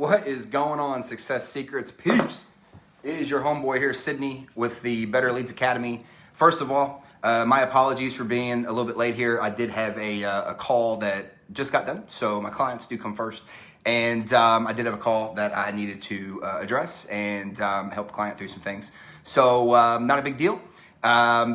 What is going on, Success Secrets peeps? It is your homeboy here, Sydney, with the Better Leads Academy. First of all, my apologies for being a little bit late here. I did have a call that just got done, so my clients do come first. And I did have a call that I needed to address and help the client through some things. So not a big deal.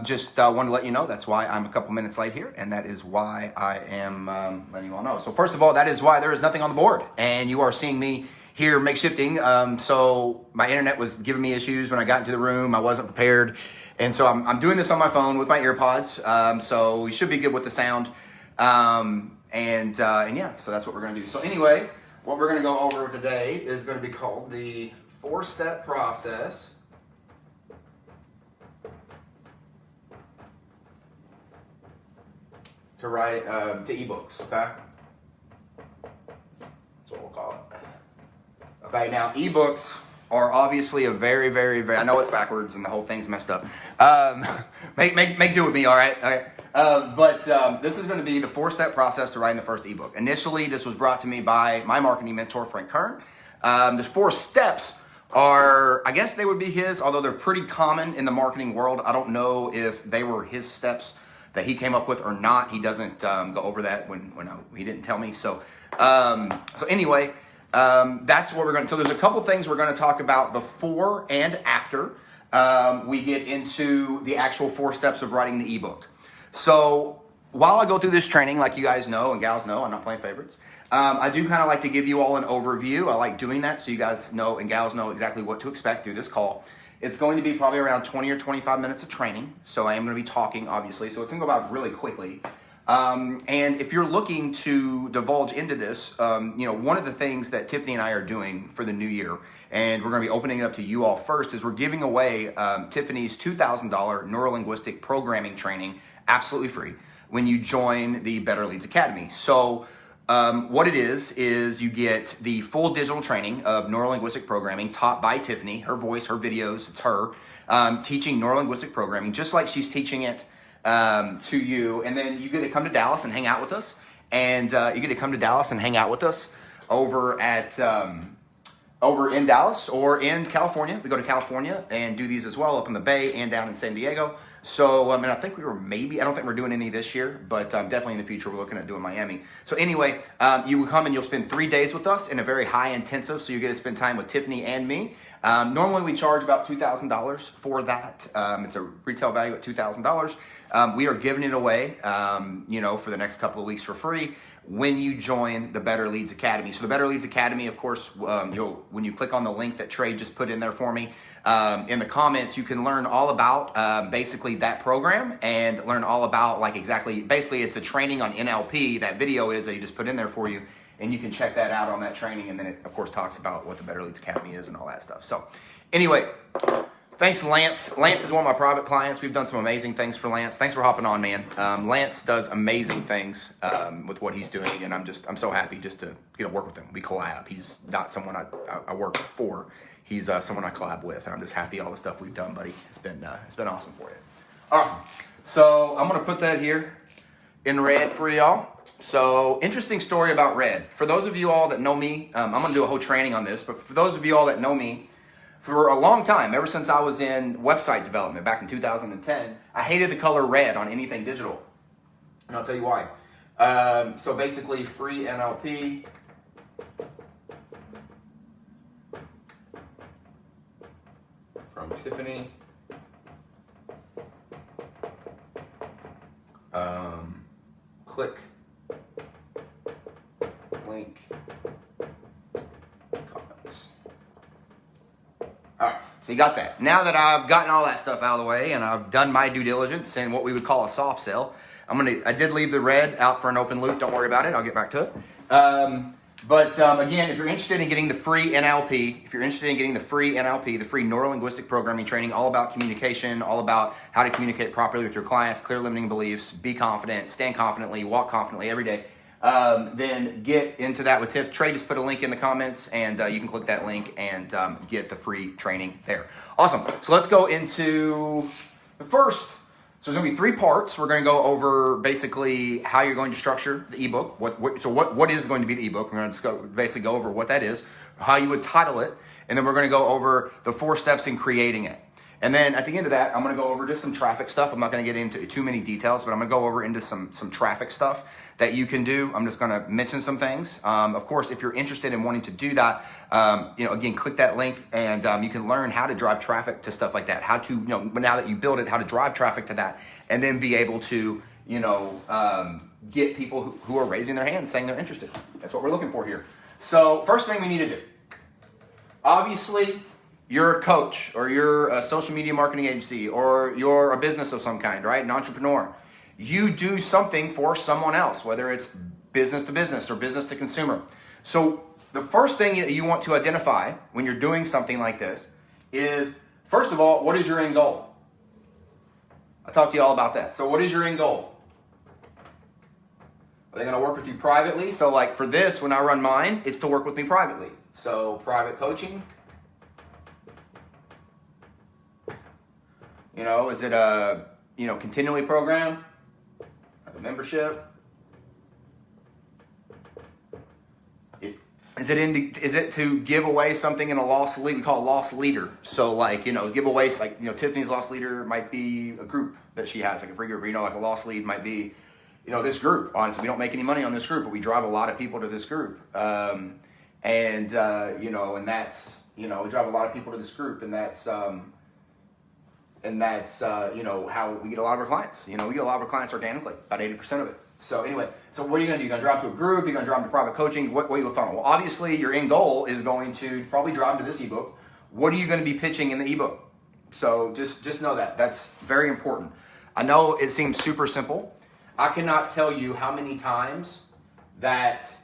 Just wanted to let you know that's why I'm a couple minutes late here, and that is why I am letting you all know. So first of all, that is why there is nothing on the board, and you are seeing me here makeshifting. So my internet was giving me issues when I got into the room. I wasn't prepared, and so I'm doing this on my phone with my earpods. So we should be good with the sound. And yeah, so that's what we're gonna do. So anyway, what we're gonna go over today is gonna be called the 4-step process to write to ebooks, okay? That's what we'll call it. Okay, now ebooks are obviously a very, very, very, I know it's backwards and the whole thing's messed up. Make do with me, all right? All right. But this is gonna be the 4-step process to writing the first ebook. Initially, this was brought to me by my marketing mentor, Frank Kern. The 4 steps are, I guess they would be his, although they're pretty common in the marketing world. I don't know if they were his steps that he came up with or not. He doesn't go over that when he didn't tell me. So anyway, that's what we're going to, so there's a couple things we're going to talk about before and after we get into the actual 4 steps of writing the ebook. So while I go through this training, like you guys know and gals know, I'm not playing favorites. I do kind of like to give you all an overview. I like doing that so you guys know and gals know exactly what to expect through this call. It's going to be probably around 20 or 25 minutes of training. So I am going to be talking, obviously. So it's going to go by really quickly. And if you're looking to divulge into this, one of the things that Tiffany and I are doing for the new year, and we're going to be opening it up to you all first, is we're giving away Tiffany's $2,000 neuro-linguistic programming training absolutely free when you join the Better Leads Academy. So what it is you get the full digital training of neuro-linguistic programming taught by Tiffany, her voice, her videos, it's her teaching neuro-linguistic programming, just like she's teaching it to you. And then you get to come to Dallas and hang out with us. And you get to come to Dallas and hang out with us over in Dallas or in California. We go to California and do these as well up in the Bay and down in San Diego. So, I think I don't think we're doing any this year, but definitely in the future, we're looking at doing Miami. So anyway, you will come and you'll spend 3 days with us in a very high intensive. So you get to spend time with Tiffany and me. Normally we charge about $2,000 for that. It's a retail value at $2,000. We are giving it away, for the next couple of weeks for free when you join the Better Leads Academy. So the Better Leads Academy, of course, when you click on the link that Trey just put in there for me, in the comments, you can learn all about basically that program and learn all about basically it's a training on NLP. That video is that he just put in there for you, and you can check that out on that training. And then it, of course, talks about what the Better Leads Academy is and all that stuff. So anyway, thanks, Lance. Lance is one of my private clients. We've done some amazing things for Lance. Thanks for hopping on, man. Lance does amazing things with what he's doing, and I'm so happy just to work with him. We collab. He's not someone I work for. He's someone I collab with, and I'm just happy all the stuff we've done, buddy. It's been awesome for you. Awesome. So I'm gonna put that here in red for y'all. So interesting story about red. For those of you all that know me, I'm gonna do a whole training on this, but for those of you all that know me, for a long time, ever since I was in website development back in 2010, I hated the color red on anything digital. And I'll tell you why. So basically, free NLP. From Tiffany. Click. Link. Comments. All right, so you got that. Now that I've gotten all that stuff out of the way and I've done my due diligence and what we would call a soft sell, I did leave the red out for an open loop. Don't worry about it. I'll get back to it. But again, if you're interested in getting the free NLP, the free neuro-linguistic programming training, all about communication, all about how to communicate properly with your clients, clear limiting beliefs, be confident, stand confidently, walk confidently every day, then get into that with Tiff. Trey just put a link in the comments, and you can click that link and get the free training there. Awesome. So let's go into the first So there's going to be three parts. We're going to go over basically how you're going to structure the ebook. What is going to be the ebook? We're going to basically go over what that is. how you would title it, and then we're going to go over the 4 steps in creating it. And then at the end of that, I'm going to go over just some traffic stuff. I'm not going to get into too many details, but I'm going to go over into some traffic stuff that you can do. I'm just going to mention some things. Of course, if you're interested in wanting to do that, again, click that link and you can learn how to drive traffic to stuff like that. How to, now that you build it, how to drive traffic to that, and then be able to, get people who are raising their hands saying they're interested. That's what we're looking for here. So first thing we need to do, obviously, you're a coach, or you're a social media marketing agency, or you're a business of some kind, right? An entrepreneur. You do something for someone else, whether it's business to business or business to consumer. So the first thing that you want to identify when you're doing something like this is, first of all, what is your end goal? I talked to you all about that. So what is your end goal? Are they going to work with you privately? So like for this, when I run mine, it's to work with me privately. So private coaching. Is it a, continually program? Like a membership? Is it to give away something in a lost lead? We call it lost leader. So like, giveaways, like, Tiffany's lost leader might be a group that she has, like a free group. Or, like a lost lead might be, this group. Honestly, we don't make any money on this group, but we drive a lot of people to this group. And that's, we drive a lot of people to this group, and that's how we get a lot of our clients. We get a lot of our clients organically, about 80% of it. So anyway, so what are you going to do? You're going to drive to a group, you're going to drive to private coaching. What are you going to funnel? Well, obviously your end goal is going to probably drive to this ebook. What are you going to be pitching in the ebook? So just know that. That's very important. I know it seems super simple. I cannot tell you how many times that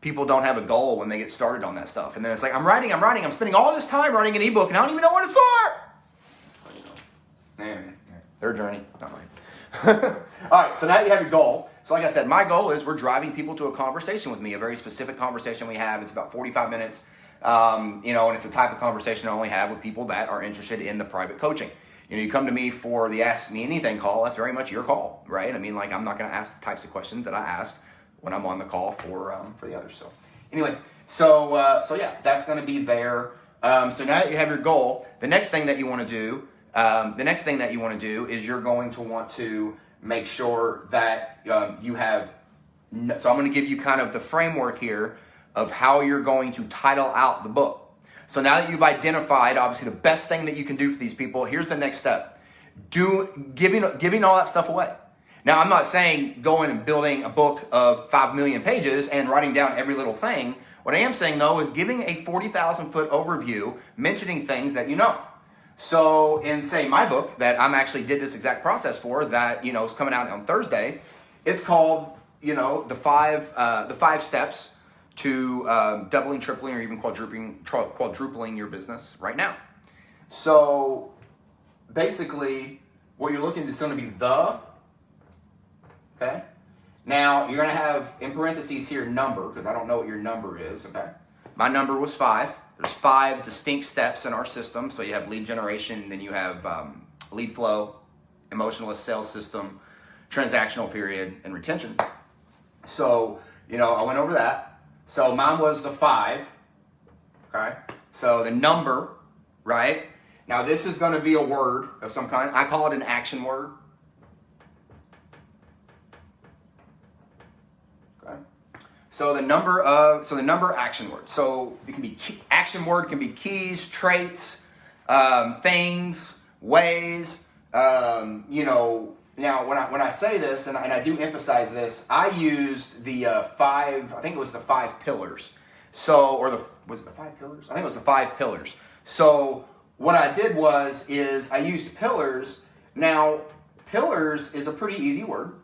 people don't have a goal when they get started on that stuff. And then it's like, I'm spending all this time writing an ebook and I don't even know what it's for. Their journey, not mine. All right, so now you have your goal. So like I said, my goal is we're driving people to a conversation with me, a very specific conversation we have. It's about 45 minutes, and it's a type of conversation I only have with people that are interested in the private coaching. You come to me for the Ask Me Anything call, that's very much your call, right? I mean, like, I'm not going to ask the types of questions that I ask when I'm on the call for the others. So anyway, so yeah, that's going to be there. So now that you have your goal, the next thing that you want to do is you're going to want to make sure that you have. So I'm going to give you kind of the framework here of how you're going to title out the book. So now that you've identified, obviously, the best thing that you can do for these people, here's the next step. Giving all that stuff away. Now, I'm not saying going and building a book of 5 million pages and writing down every little thing. What I am saying, though, is giving a 40,000-foot overview, mentioning things that you know. So in, say, my book that I'm actually did this exact process for, that, is coming out on Thursday, it's called, the five steps to doubling, tripling, or even quadrupling your business right now. So basically, what you're looking at is going to be okay? Now, you're going to have, in parentheses here, number, because I don't know what your number is, okay? My number was 5. There's 5 distinct steps in our system. So you have lead generation, then you have lead flow, emotionless sales system, transactional period, and retention. So, I went over that. So mine was the 5, okay? So the number, right? Now this is going to be a word of some kind. I call it an action word. Okay. So the number action word. So it can be action word can be keys, traits, things, ways. Now, when I say this, and I do emphasize this, I used the 5. I think it was the 5 pillars. So, was it the 5 pillars? I think it was the 5 pillars. So, what I did is I used pillars. Now, pillars is a pretty easy word.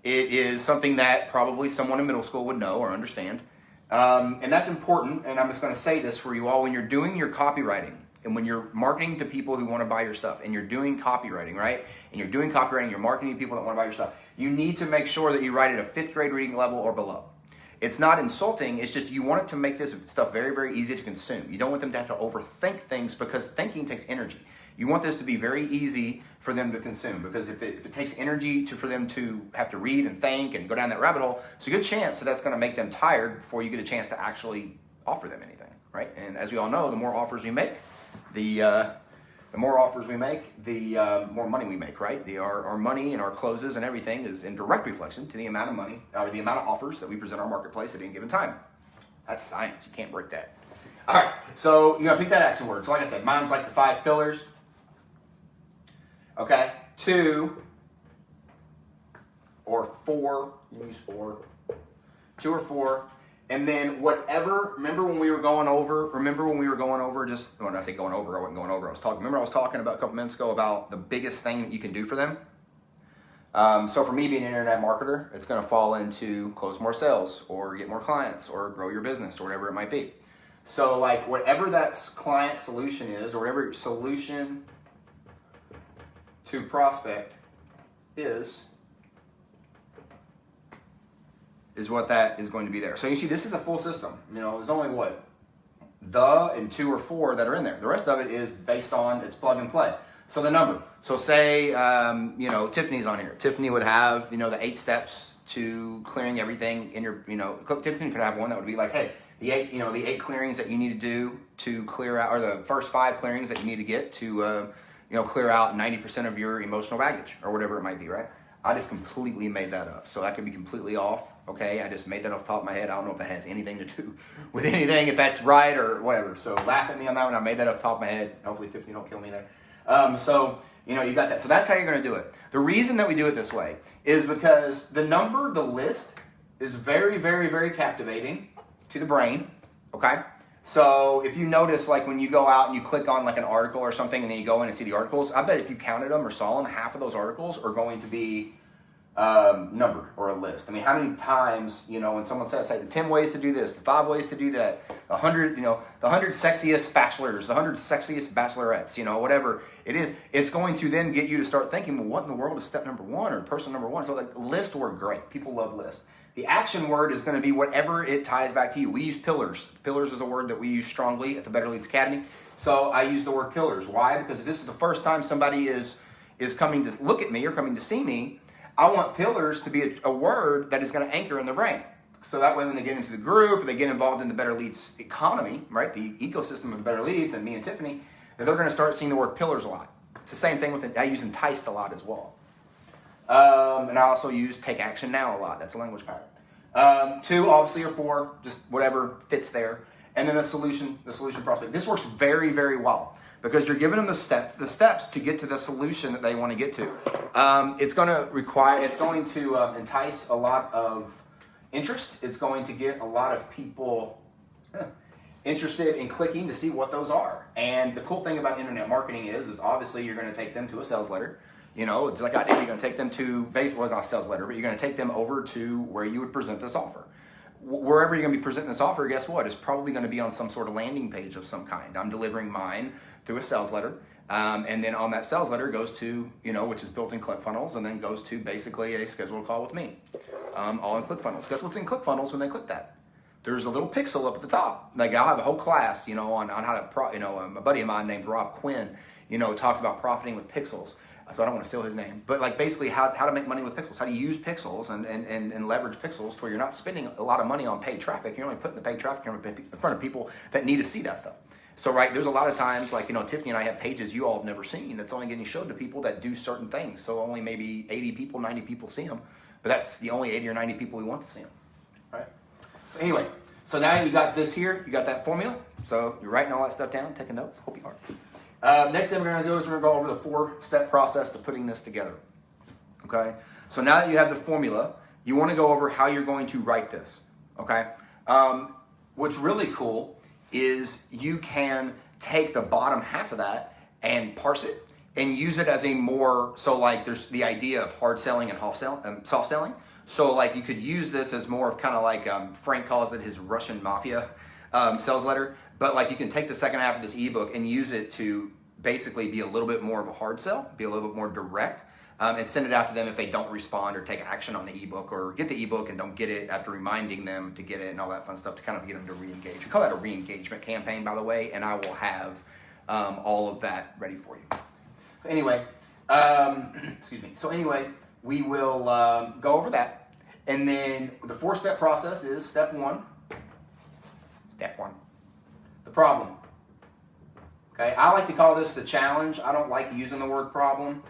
It is something that probably someone in middle school would know or understand, and that's important. And I'm just going to say this for you all: when you're doing your copywriting. And when you're marketing to people who want to buy your stuff, and you're doing copywriting, right? And you're doing copywriting, you're marketing to people that want to buy your stuff, you need to make sure that you write at a 5th grade reading level or below. It's not insulting. It's just you want it to make this stuff very, very easy to consume. You don't want them to have to overthink things because thinking takes energy. You want this to be very easy for them to consume because if it takes energy for them to have to read and think and go down that rabbit hole, it's a good chance that's going to make them tired before you get a chance to actually offer them anything, right? And as we all know, the more offers we make, the more offers we make, the more money we make, right? Our money and our closes and everything is in direct reflection to the amount of money or the amount of offers that we present our marketplace at any given time. That's science. You can't break that. All right, so you're gonna pick that action word. So like I said, mine's like the 5 pillars. Okay, 2 or 4. You use 4. 2 or 4. And then whatever, remember when we were going over just, when I say going over, I wasn't going over, I was talking about a couple minutes ago about the biggest thing that you can do for them. So for me being an internet marketer, it's gonna fall into close more sales or get more clients or grow your business or whatever it might be. So like whatever that client solution is or whatever solution to prospect is what that is going to be there. So you see, this is a full system. You know, there's only what? And 2 or 4 that are in there. The rest of it is based on, it's plug and play. So the number. So say, Tiffany's on here. Tiffany would have, the 8 steps to clearing everything in your, Tiffany could have one that would be like, hey, the 8 clearings that you need to do to clear out, or the first 5 clearings that you need to get to, clear out 90% of your emotional baggage or whatever it might be, right? I just completely made that up. So that could be completely off, okay? I just made that off the top of my head. I don't know if that has anything to do with anything, if that's right or whatever. So laugh at me on that one. I made that off the top of my head. Hopefully Tiffany don't kill me there. You got that. So that's how you're going to do it. The reason that we do it this way is because the list is very, very, very captivating to the brain, okay? So if you notice, like when you go out and you click on like an article or something and then you go in and see the articles, I bet if you counted them or saw them, half of those articles are going to be numbered or a list. I mean, how many times, when someone says, hey, the 10 ways to do this, the 5 ways to do that, the 100 sexiest bachelors, the 100 sexiest bachelorettes, whatever it is, it's going to then get you to start thinking, well, what in the world is step number 1 or person number 1? So like lists work great. People love lists. The action word is going to be whatever it ties back to you. We use pillars. Pillars is a word that we use strongly at the Better Leads Academy. So I use the word pillars. Why? Because if this is the first time somebody is coming to look at me or coming to see me, I want pillars to be a word that is going to anchor in their brain. So that way when they get into the group, they get involved in the Better Leads economy, right? The ecosystem of the Better Leads and me and Tiffany, they're going to start seeing the word pillars a lot. It's the same thing with I use enticed a lot as well. And I also use take action now a lot. That's a language pattern. 2, obviously, or 4, just whatever fits there. And then the solution prospect. This works very, very well because you're giving them the steps to get to the solution that they want to get to. It's going to entice a lot of interest. It's going to get a lot of people interested in clicking to see what those are. And the cool thing about internet marketing is obviously you're going to take them to a sales letter. It's like I did. You're going to take them to, basically, it's not a sales letter, but you're going to take them over to where you would present this offer. Wherever you're going to be presenting this offer, guess what? It's probably going to be on some sort of landing page of some kind. I'm delivering mine through a sales letter. And then on that sales letter goes to, which is built in ClickFunnels, and then goes to basically a scheduled call with me, all in ClickFunnels. Guess what's in ClickFunnels when they click that? There's a little pixel up at the top. Like I'll have a whole class, on how to, a buddy of mine named Rob Quinn, talks about profiting with pixels. So I don't want to steal his name, but like basically how to make money with pixels, how to use pixels and leverage pixels to where you're not spending a lot of money on paid traffic. You're only putting the paid traffic in front of people that need to see that stuff. So, right, there's a lot of times like, Tiffany and I have pages you all have never seen that's only getting showed to people that do certain things. So only maybe 80 people, 90 people see them, but that's the only 80 or 90 people we want to see them, right? So anyway, so now you got this here, you got that formula. So you're writing all that stuff down, taking notes. Hope you are. Next thing we're going to do is we're going to go over the 4-step process to putting this together. Okay? So now that you have the formula, you want to go over how you're going to write this. Okay? What's really cool is you can take the bottom half of that and parse it and use it as a more, so like there's the idea of hard selling and soft selling. So like you could use this as more of kind of like Frank calls it his Russian mafia sales letter. But like you can take the second half of this ebook and use it to basically be a little bit more of a hard sell, be a little bit more direct, and send it out to them if they don't respond or take action on the ebook, or get the ebook and don't get it after reminding them to get it and all that fun stuff to kind of get them to re-engage. We call that a re-engagement campaign, by the way, and I will have all of that ready for you. Anyway, excuse me. So anyway, we will go over that. And then the 4-step process is step one, the problem. Okay, I like to call this the challenge. I don't like using the word problem.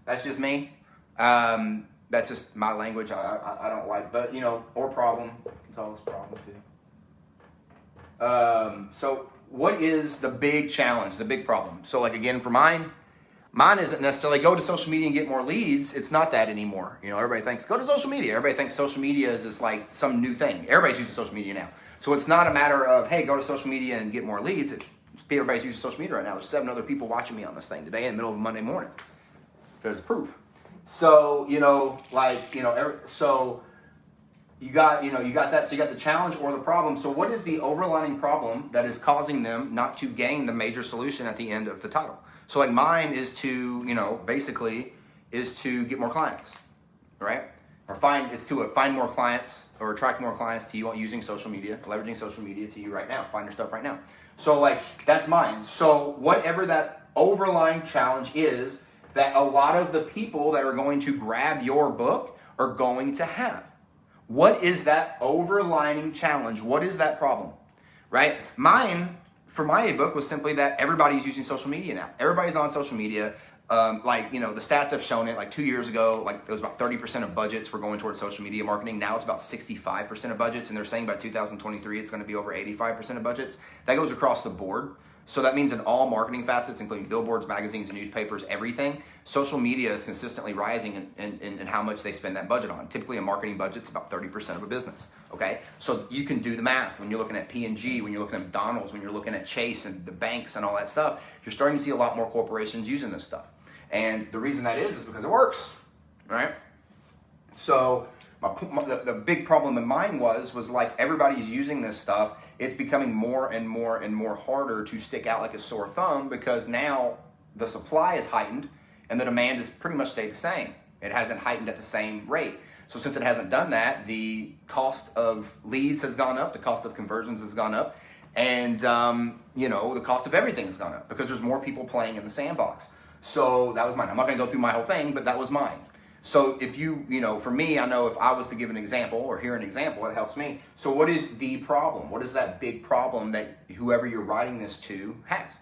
That's just me. That's just my language. I don't like, but or problem. You can call this problem too. So what is the big challenge, the big problem? So like again, for mine isn't necessarily go to social media and get more leads. It's not that anymore. Everybody thinks go to social media. Everybody thinks social media is just like some new thing. Everybody's using social media now. So it's not a matter of, hey, go to social media and get more leads. Everybody's using social media right now. There's 7 other people watching me on this thing today in the middle of a Monday morning. There's proof. So, so you got that. So you got the challenge or the problem. So what is the overlying problem that is causing them not to gain the major solution at the end of the title? So like mine is to, basically is to get more clients, right? Or find more clients or attract more clients to you using social media, leveraging social media to you right now. Find your stuff right now. So like that's mine. So whatever that overlying challenge is that a lot of the people that are going to grab your book are going to have. What is that overlying challenge? What is that problem? Right? Mine, for my ebook, was simply that everybody's using social media now. Everybody's on social media. The stats have shown it. Like 2 years ago, like it was about 30% of budgets were going towards social media marketing. Now it's about 65% of budgets, and they're saying by 2023 it's going to be over 85% of budgets. That goes across the board. So that means in all marketing facets, including billboards, magazines, newspapers, everything, social media is consistently rising in how much they spend that budget on. Typically a marketing budget's about 30% of a business, okay? So you can do the math when you're looking at P&G, when you're looking at McDonald's, when you're looking at Chase and the banks and all that stuff, you're starting to see a lot more corporations using this stuff. And the reason that is because it works, right? So the big problem in mine was like everybody's using this stuff. It's becoming more and more and more harder to stick out like a sore thumb because now the supply is heightened and the demand has pretty much stayed the same. It hasn't heightened at the same rate. So since it hasn't done that, the cost of leads has gone up, the cost of conversions has gone up, and the cost of everything has gone up because there's more people playing in the sandbox. So that was mine. I'm not going to go through my whole thing, but that was mine. So if for me, I know if I was to give an example or hear an example, it helps me. So what is the problem? What is that big problem that whoever you're writing this to has?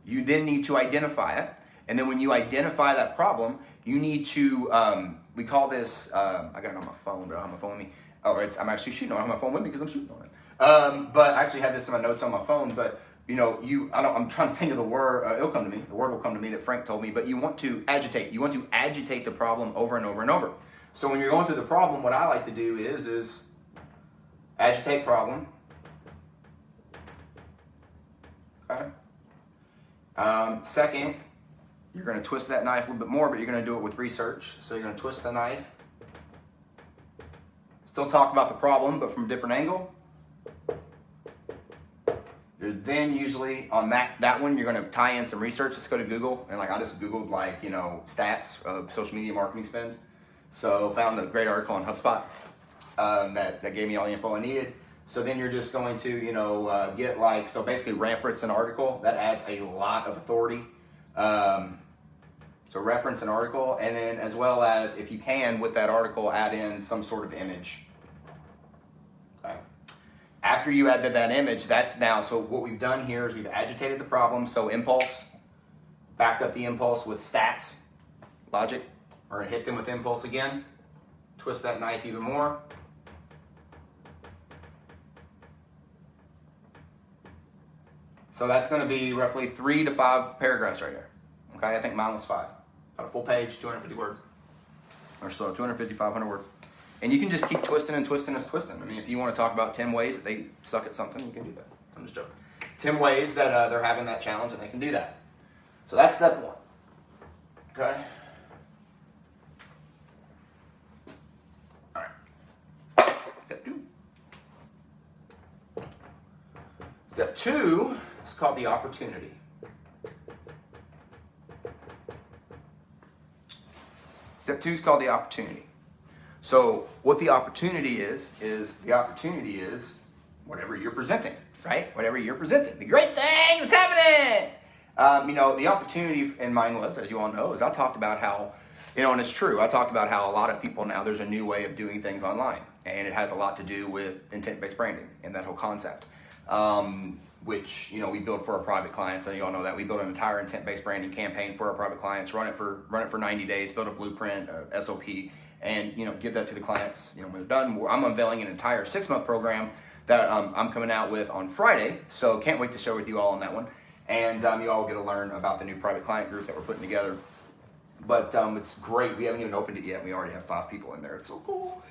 You then need to identify it. And then when you identify that problem, you need to, we call this, I got it on my phone, but I don't have my phone with me. I'm actually shooting on it. I don't have my phone with me because I'm shooting on it. But I actually have this in my notes on my phone, but I'm trying to think of the word, it'll come to me, the word will come to me that Frank told me, but you want to agitate. You want to agitate the problem over and over and over. So when you're going through the problem, what I like to do is agitate problem. Okay. Second, you're going to twist that knife a little bit more, but you're going to do it with research. So you're going to twist the knife. Still talk about the problem, but from a different angle. You're then usually on that one, you're going to tie in some research. Let's go to Google. And I just Googled stats of social media marketing spend. So found a great article on HubSpot that gave me all the info I needed. So then you're just going to, get basically reference an article. That adds a lot of authority. So reference an article, and then as well as, if you can, with that article, add in some sort of image. Okay. After you add that image, that's now, so what we've done here is we've agitated the problem. So impulse, backed up the impulse with stats, logic. We're going to hit them with impulse again. Twist that knife even more. So that's going to be roughly 3 to 5 paragraphs right here. Okay, I think mine was 5. About a full page, 250 words. Or so 250, 500 words. And you can just keep twisting and twisting and twisting. I mean, if you want to talk about 10 ways that they suck at something, you can do that. I'm just joking. 10 ways that they're having that challenge and they can do that. So that's step 1. Okay? All right. Step 2. Step 2 is called the opportunity. Step 2 is called the opportunity. So what the opportunity is whatever you're presenting, right? Whatever you're presenting, the great thing that's happening. The opportunity in mine was, as you all know, is I talked about how, and it's true, I talked about how a lot of people now, there's a new way of doing things online, and it has a lot to do with intent-based branding and that whole concept, which, we build for our private clients, and you all know that. We build an entire intent-based branding campaign for our private clients, run it for 90 days, build a blueprint, a SOP, and, give that to the clients, when they're done. I'm unveiling an entire 6-month program that I'm coming out with on Friday, so can't wait to share with you all on that one. And you all get to learn about the new private client group that we're putting together. But it's great. We haven't even opened it yet. We already have 5 people in there. It's so cool.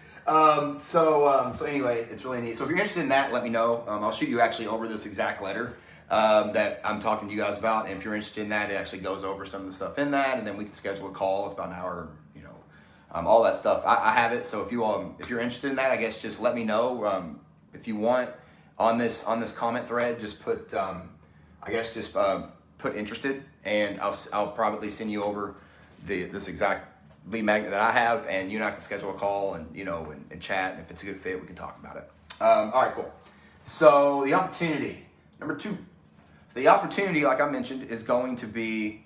So anyway, it's really neat. So if you're interested in that, let me know. I'll shoot you actually over this exact letter that I'm talking to you guys about. And if you're interested in that, it actually goes over some of the stuff in that, and then we can schedule a call. It's about an hour. All that stuff. I have it. So if you're interested in that, I guess just let me know. If you want on this comment thread, just put put interested, and I'll probably send you over this exact lead magnet that I have, and you and I can schedule a call and and chat, and if it's a good fit, we can talk about it. All right, cool. So the opportunity, number 2. So the opportunity, like I mentioned, is going to be,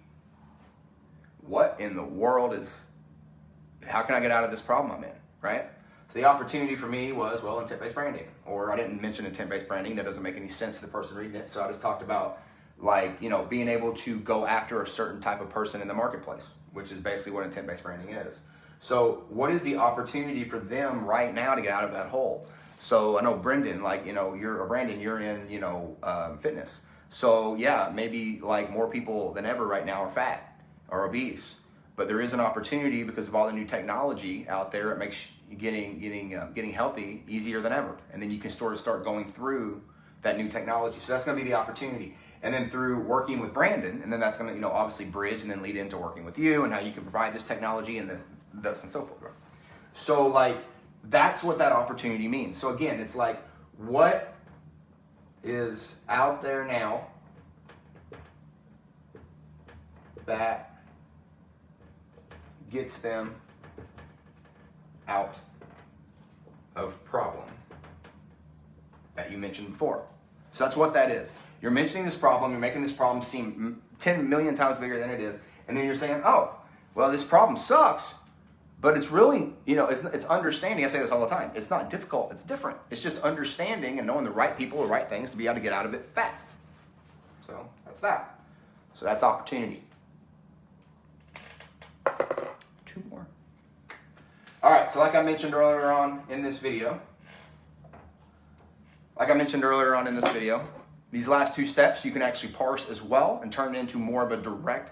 what in the world how can I get out of this problem I'm in, right? So the opportunity for me was, intent-based branding. Or I didn't mention intent-based branding. That doesn't make any sense to the person reading it. So I just talked about, being able to go after a certain type of person in the marketplace, which is basically what intent-based branding is. So what is the opportunity for them right now to get out of that hole? So I know Brendan, you're in, fitness. So yeah, maybe more people than ever right now are fat or obese. But there is an opportunity because of all the new technology out there. It makes getting healthy easier than ever. And then you can start going through that new technology. So that's going to be the opportunity. And then through working with Brandon, and then that's going to obviously bridge and then lead into working with you and how you can provide this technology and thus and so forth. So that's what that opportunity means. So again, it's what is out there now that gets them out of problem that you mentioned before. So that's what that is. You're mentioning this problem, you're making this problem seem 10 million times bigger than it is, and then you're saying, this problem sucks, but it's really, it's understanding. I say this all the time. It's not difficult, it's different. It's just understanding and knowing the right people, the right things to be able to get out of it fast. So that's that. So that's opportunity. 2 more. All right, so like I mentioned earlier on in this video, these last 2 steps you can actually parse as well and turn it into more of a direct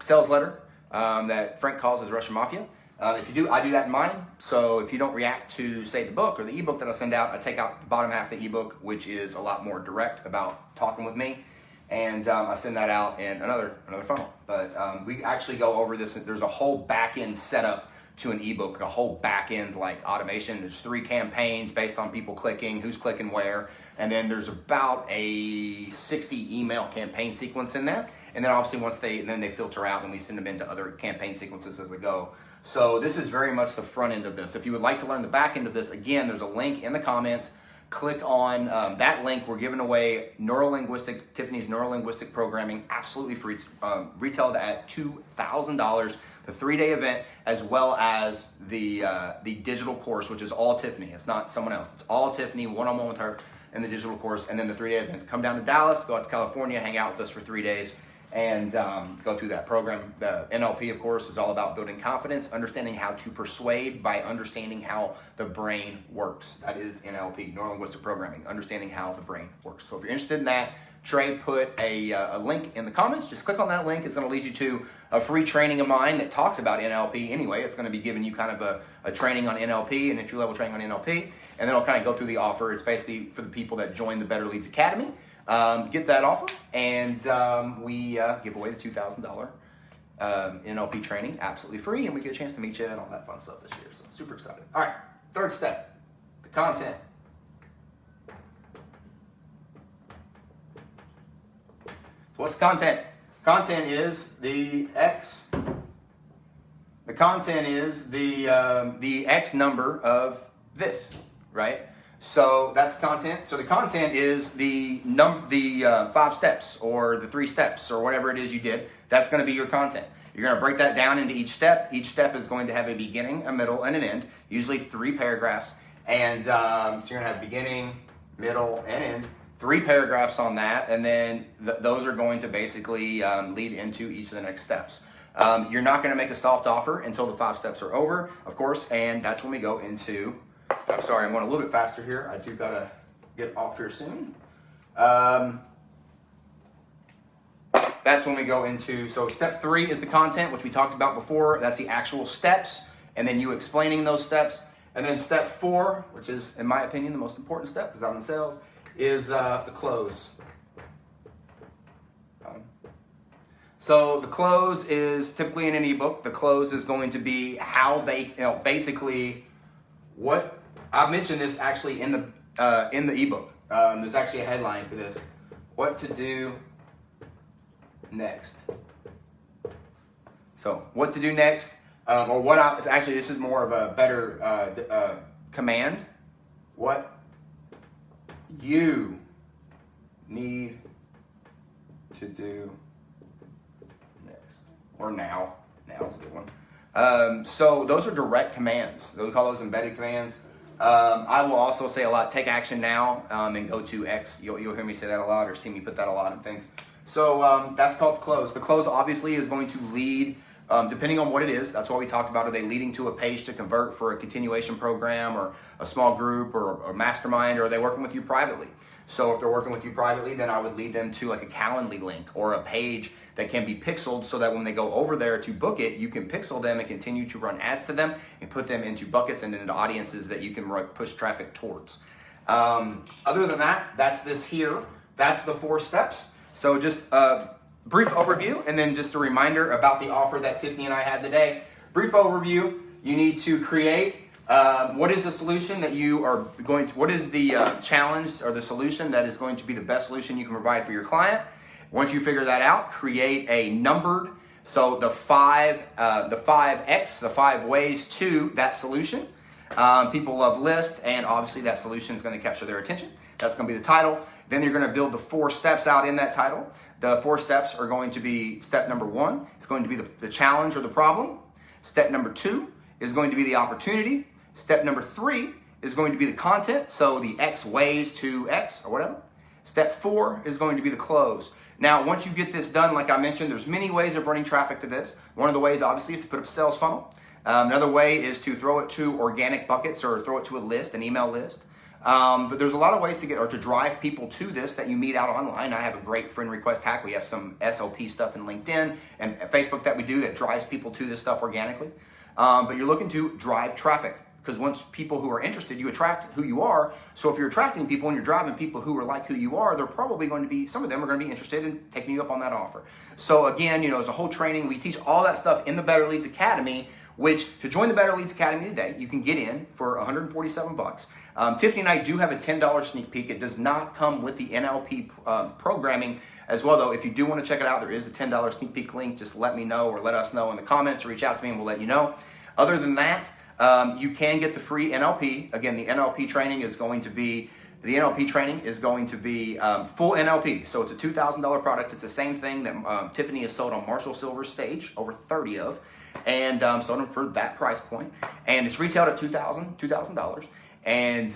sales letter that Frank calls as Russian Mafia. If you do, I do that in mine. So if you don't react to, say, the book or the ebook that I send out, I take out the bottom half of the ebook, which is a lot more direct about talking with me. And I send that out in another funnel. But we actually go over this. There's a whole back-end setup to an ebook, a whole back-end automation. There's 3 campaigns based on people clicking, who's clicking where. And then there's about a 60 email campaign sequence in there. And then obviously then they filter out and we send them into other campaign sequences as they go. So this is very much the front end of this. If you would like to learn the back end of this, again, there's a link in the comments. Click on that link. We're giving away Tiffany's Neurolinguistic Programming, absolutely free. It's retailed at $2,000, the 3-day event, as well as the digital course, which is all Tiffany. It's not someone else. It's all Tiffany, one-on-one with her, and the digital course, and then the 3-day event. Come down to Dallas, go out to California, hang out with us for 3 days, and go through that program. The NLP, of course, is all about building confidence, understanding how to persuade by understanding how the brain works. That is NLP, Neurolinguistic Programming, understanding how the brain works. So if you're interested in that, Trey put a link in the comments. Just click on that link. It's going to lead you to a free training of mine that talks about NLP anyway. It's going to be giving you kind of a training on NLP, an entry-level training on NLP, and then I'll kind of go through the offer. It's basically for the people that join the Better Leads Academy. Get that offer, and we give away the $2,000 NLP training absolutely free, and we get a chance to meet you and all that fun stuff this year. So super excited. All right, 3rd step, the content. So what's content? Content is the X The content is the X number of this, right? So that's content. So the content is the 5 steps or the 3 steps or whatever it is you did. That's going to be your content. You're going to break that down into each step. Each step is going to have a beginning, a middle, and an end. Usually 3 paragraphs. And so you're going to have beginning, middle, and end. 3 paragraphs on that, and then those are going to basically lead into each of the next steps. You're not going to make a soft offer until the 5 steps are over, of course, and that's when we go into. I'm sorry, I'm going a little bit faster here. I do got to get off here soon. That's when we go into, so step 3 is the content, which we talked about before. That's the actual steps, and then you explaining those steps. And then step 4, which is, in my opinion, the most important step, because I'm in sales, is the close. So the close is typically in an ebook. The close is going to be how they, basically what I mentioned this actually in the ebook. There's actually a headline for this: what to do next. So what to do next, or what I actually this is more of a better command. What you need to do next, or now. Now's a good one. So those are direct commands. We call those embedded commands. I will also say a lot, take action now, and go to X. You'll hear me say that a lot, or see me put that a lot in things. So that's called the close. The close obviously is going to lead, depending on what it is. That's what we talked about. Are they leading to a page to convert for a continuation program, or a small group, or a mastermind, or are they working with you privately? So if they're working with you privately, then I would lead them to like a Calendly link or a page that can be pixeled, so that when they go over there to book it, you can pixel them and continue to run ads to them and put them into buckets and into audiences that you can push traffic towards. Other than that, that's this here. That's the 4 steps. So just a brief overview, and then just a reminder about the offer that Tiffany and I had today. Brief overview: you need to create what is the solution that you are going to, what is the challenge or the solution that is going to be the best solution you can provide for your client. Once you figure that out, create a numbered, so the 5X, the 5 ways to that solution. People love list, and obviously that solution is going to capture their attention. That's going to be the title. Then you're going to build the 4 steps out in that title. The 4 steps are going to be: step number 1 is going to be the challenge or the problem. Step number 2 is going to be the opportunity. Step number 3 is going to be the content, so the X ways to X or whatever. Step 4 is going to be the close. Now, once you get this done, like I mentioned, there's many ways of running traffic to this. One of the ways, obviously, is to put up a sales funnel. Another way is to throw it to organic buckets, or throw it to a list, an email list. But there's a lot of ways to get, or to drive people to this that you meet out online. I have a great friend request hack. We have some SLP stuff in LinkedIn and Facebook that we do that drives people to this stuff organically. But you're looking to drive traffic, because once people who are interested, you attract who you are. So if you're attracting people and you're driving people who are like who you are, they're probably going to be, some of them are going to be interested in taking you up on that offer. So again, there's a whole training. We teach all that stuff in the Better Leads Academy, which, to join the Better Leads Academy today, you can get in for $147. Tiffany and I do have a $10 sneak peek. It does not come with the NLP programming as well, though. If you do want to check it out, there is a $10 sneak peek link. Just let me know, or let us know in the comments, or reach out to me and we'll let you know. Other than that, you can get the free NLP. Again, the NLP training is going to be full NLP. So it's a $2,000 product. It's the same thing that Tiffany has sold on Marshall Silver's stage, over 30 of, and sold them for that price point. And it's retailed at $2,000. And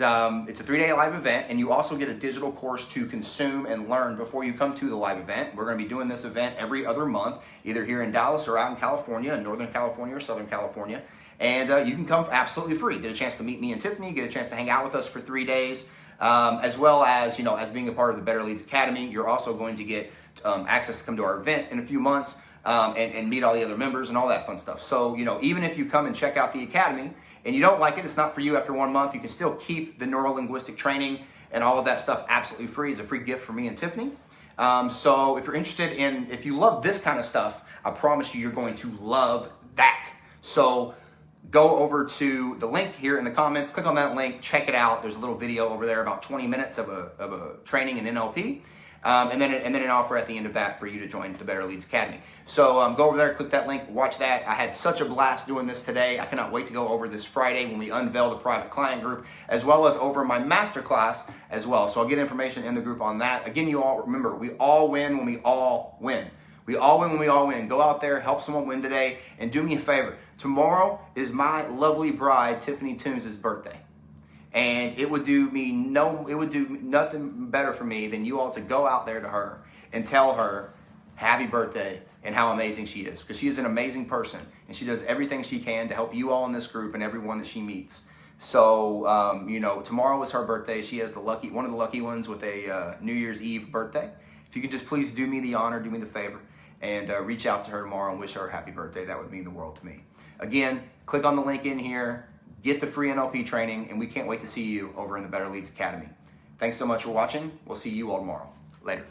it's a 3-day live event, and you also get a digital course to consume and learn before you come to the live event. We're going to be doing this event every other month, either here in Dallas or out in California, in Northern California or Southern California. And you can come absolutely free. Get a chance to meet me and Tiffany, get a chance to hang out with us for 3 days, as well as, as being a part of the Better Leads Academy. You're also going to get access to come to our event in a few months, and meet all the other members and all that fun stuff. So, even if you come and check out the Academy and you don't like it, it's not for you after 1 month, you can still keep the neuro-linguistic training and all of that stuff absolutely free as a free gift for me and Tiffany. So if you're interested if you love this kind of stuff, I promise you're going to love that. So go over to the link here in the comments, click on that link, check it out. There's a little video over there, about 20 minutes of a training in NLP. and then an offer at the end of that for you to join the Better Leads Academy. So go over there, click that link, watch that. I had such a blast doing this today. I cannot wait to go over this Friday when we unveil the private client group, as well as over my masterclass as well. So I'll get information in the group on that. Again, you all remember, we all win when we all win. We all win when we all win. Go out there, help someone win today, and do me a favor. Tomorrow is my lovely bride, Tiffany Toombs' birthday. And it would do nothing better for me than you all to go out there to her and tell her happy birthday and how amazing she is, because she is an amazing person and she does everything she can to help you all in this group and everyone that she meets. So tomorrow is her birthday. She has one of the lucky ones with a New Year's Eve birthday. If you could just please do me the honor, do me the favor, and reach out to her tomorrow and wish her a happy birthday. That would mean the world to me. Again, click on the link in here. Get the free NLP training, and we can't wait to see you over in the Better Leads Academy. Thanks so much for watching. We'll see you all tomorrow. Later.